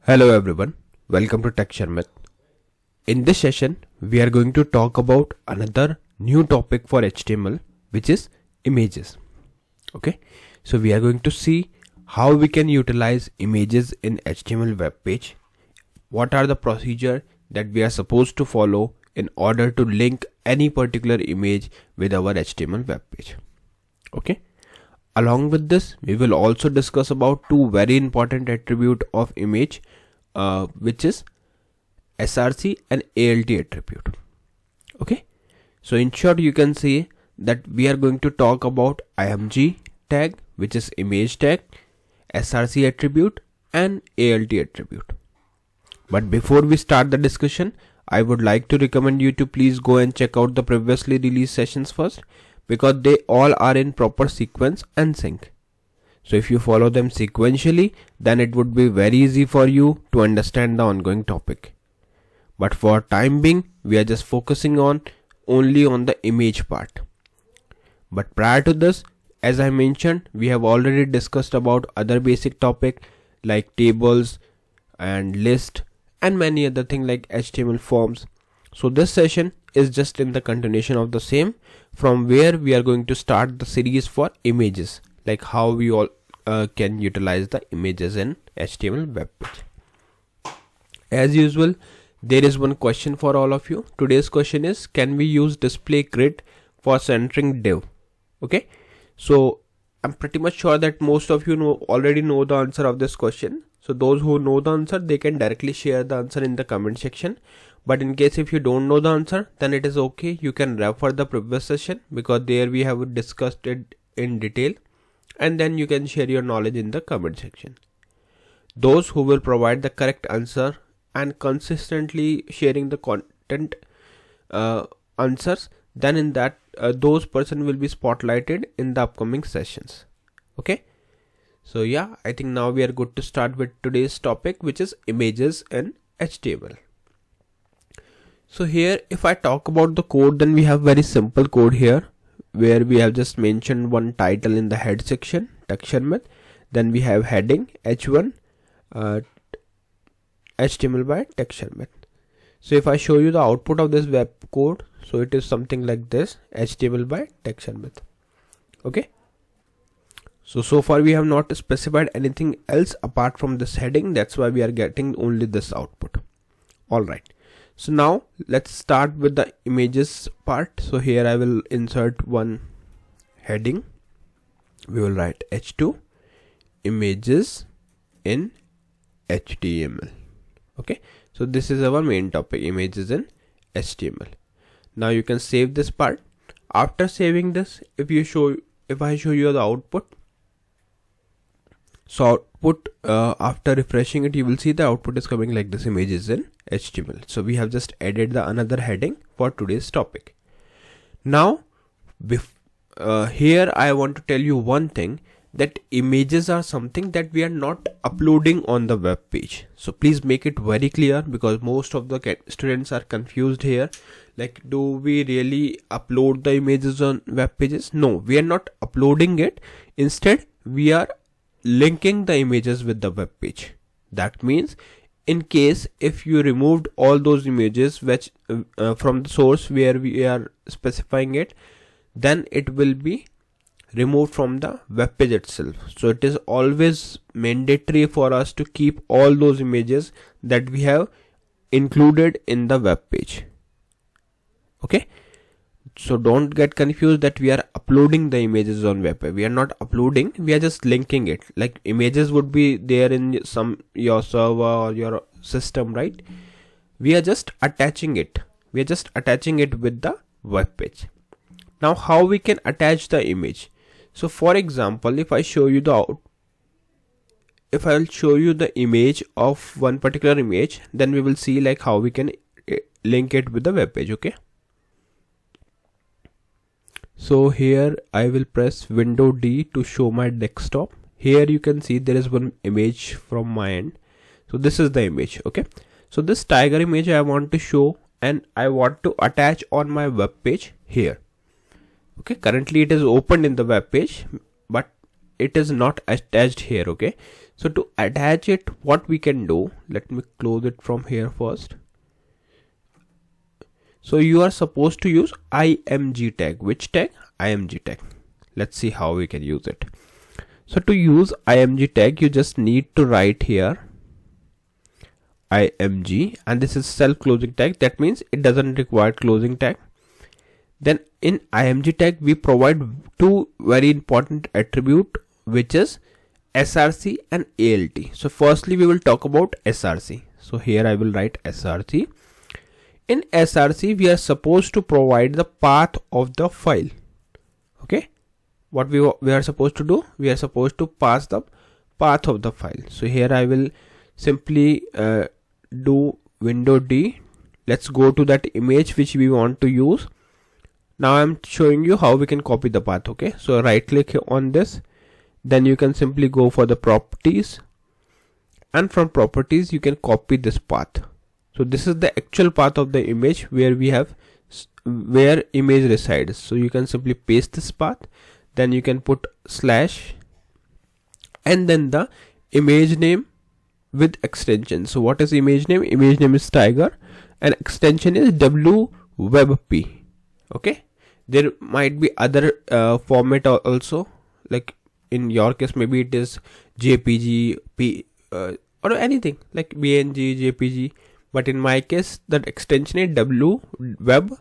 Hello everyone, welcome to Sharmit. In this session, we are going to talk about another new topic for HTML, which is images. Okay, so we are going to see how we can utilize images in HTML web page. What are the procedure that we are supposed to follow in order to link any particular image with our HTML web page. Okay. Along with this, we will also discuss about two very important attribute of image, which is src and alt attribute. Okay, so in short, you can say that we are going to talk about img tag, which is image tag, src attribute and alt attribute. But before we start the discussion, I would like to recommend you to please go and check out the previously released sessions first, because they all are in proper sequence and sync. So if you follow them sequentially, then it would be very easy for you to understand the ongoing topic. But for time being, we are just focusing only on the image part. But prior to this, as I mentioned, we have already discussed about other basic topic like tables and list and many other things like HTML forms. So this session is just in the continuation of the same, from where we are going to start the series for images, like how we all can utilize the images in HTML web page. As usual, there is one question for all of you. Today's question is, can we use display grid for centering div? Okay, so I'm pretty much sure that most of you already know the answer of this question. So those who know the answer, they can directly share the answer in the comment section. But in case if you don't know the answer, then it is okay. You can refer the previous session, because there we have discussed it in detail, and then you can share your knowledge in the comment section. Those who will provide the correct answer and consistently sharing the content answers, then in that those person will be spotlighted in the upcoming sessions. Okay. So yeah, I think now we are good to start with today's topic, which is images in HTML. So here, if I talk about the code, then we have very simple code here, where we have just mentioned one title in the head section, Sharmit. Then we have heading h1 HTML by Sharmit. So if I show you the output of this web code, so it is something like this, HTML by Sharmit. Okay. So far we have not specified anything else apart from this heading. That's why we are getting only this output. Alright. So now let's start with the images part. So here I will insert one heading. We will write h2 images in HTML. Okay. So this is our main topic, images in HTML. Now you can save this part. After saving this, if I show you the output, so output, after refreshing it, you will see the output is coming like this, images in HTML. So we have just added the another heading for today's topic. Now here I want to tell you one thing, that images are something that we are not uploading on the web page. So please make it very clear, because most of the students are confused here. Like, do we really upload the images on web pages? No, we are not uploading it. Instead, we are linking the images with the web page. That means, in case if you removed all those images which from the source where we are specifying it, then it will be removed from the web page itself. So it is always mandatory for us to keep all those images that we have included in the web page. Okay. So don't get confused that we are uploading the images on web page. We are not uploading, we are just linking it. Like, images would be there in your server or your system, right? We are just attaching it. We are just attaching it with the web page. Now how we can attach the image? So for example, if I show you if I'll show you the image of one particular image, then we will see like how we can link it with the web page. Okay. So here I will press Window D to show my desktop. Here you can see there is one image from my end. So this is the image. Okay. So this tiger image I want to show, and I want to attach on my web page here. Okay. Currently it is opened in the web page, but it is not attached here. Okay. So to attach it, what we can do, let me close it from here first. So you are supposed to use img tag. Which tag? Img tag. Let's see how we can use it. So to use img tag, you just need to write here img, and this is self-closing tag. That means it doesn't require closing tag. Then in img tag, we provide two very important attribute, which is src and alt. So firstly, we will talk about src. So here I will write src. In src, we are supposed to provide the path of the file. Okay, what we are supposed to do, we are supposed to pass the path of the file. So here I will simply do window D. Let's go to that image which we want to use. Now I'm showing you how we can copy the path. Okay, so right click on this, then you can simply go for the properties, and from properties you can copy this path. So this is the actual path of the image where we have where image resides. So you can simply paste this path, then you can put slash and then the image name with extension. So what is image name? Image name is tiger and extension is webp. Okay, there might be other format also, like in your case maybe it is jpg, or anything like bng, jpg, but in my case that extension is webp.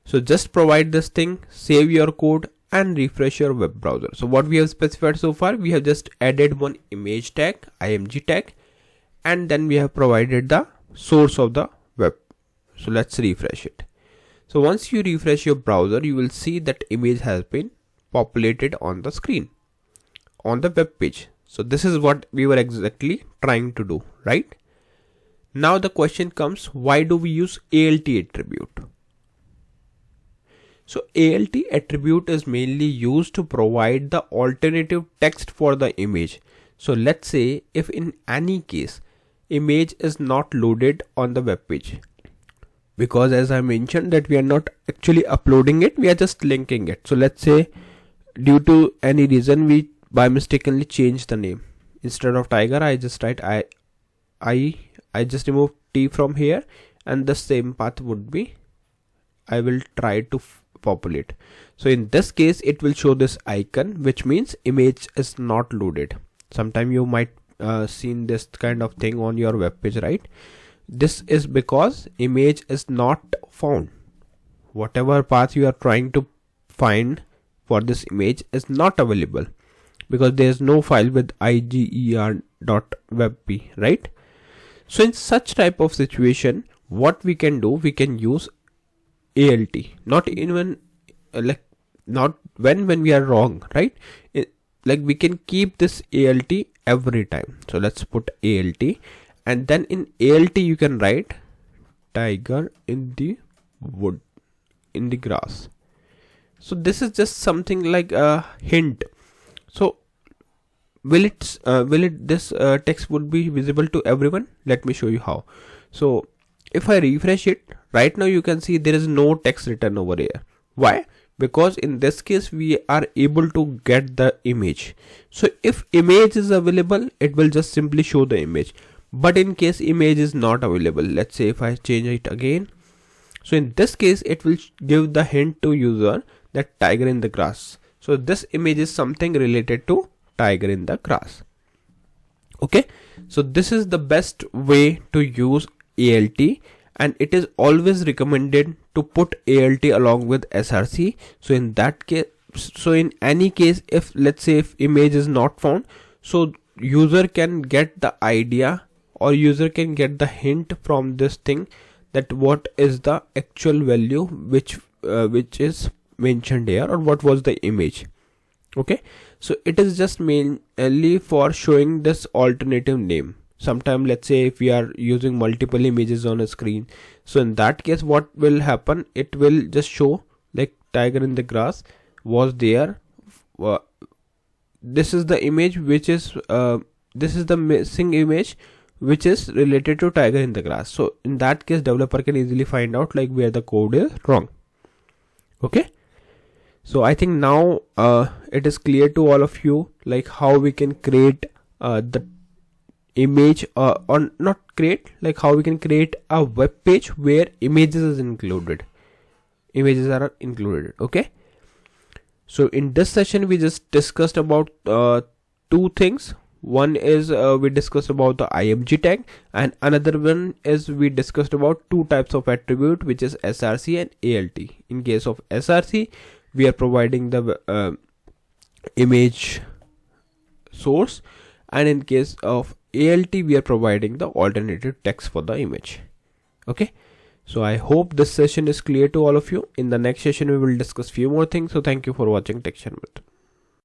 So just provide this thing, save your code and refresh your web browser. So what we have specified so far, we have just added one image tag, img tag, and then we have provided the source of the web. So let's refresh it. So once you refresh your browser, you will see that image has been populated on the screen, on the web page. So this is what we were exactly trying to do, right? Now the question comes, why do we use alt attribute? So alt attribute is mainly used to provide the alternative text for the image. So let's say if in any case image is not loaded on the web page, because as I mentioned that we are not actually uploading it, we are just linking it. So let's say due to any reason we by mistakenly change the name. Instead of tiger, I just write I just remove t from here, and the same path would be I will try to populate. So in this case it will show this icon, which means image is not loaded. Sometime you might seen this kind of thing on your web page, right? This is because image is not found. Whatever path you are trying to find for this image is not available, because there is no file with iger.webp, right? So in such type of situation, what we can do, we can use alt, not even not when we are wrong, right? Like we can keep this alt every time. So let's put alt, and then in alt you can write tiger in the wood, in the grass. So this is just something like a hint. So this text would be visible to everyone? Let me show you how. So if I refresh it, right now you can see there is no text written over here. Why? Because in this case we are able to get the image. So if image is available, it will just simply show the image. But in case image is not available, let's say if I change it again, so in this case it will give the hint to user that tiger in the grass. So this image is something related to tiger in the grass. Okay, so this is the best way to use alt, and it is always recommended to put alt along with src. So in that case, so in any case, if let's say if image is not found, so user can get the idea, or user can get the hint from this thing that what is the actual value which is mentioned here, or what was the image. Okay, so it is just mainly for showing this alternative name. Sometime let's say if we are using multiple images on a screen, so in that case what will happen, it will just show like tiger in the grass was there. This is the image which is this is the missing image which is related to tiger in the grass. So in that case developer can easily find out like where the code is wrong. Okay, So I think now it is clear to all of you, like how we can create the image, or not create, like how we can create a web page where images are included. Okay, so in this session we just discussed about two things. One is we discussed about the img tag, and another one is we discussed about two types of attribute, which is src and alt. In case of src, we are providing the image source, and in case of alt, we are providing the alternative text for the image. Okay, so I hope this session is clear to all of you. In the next session we will discuss few more things. So thank you for watching Tech Sharmit.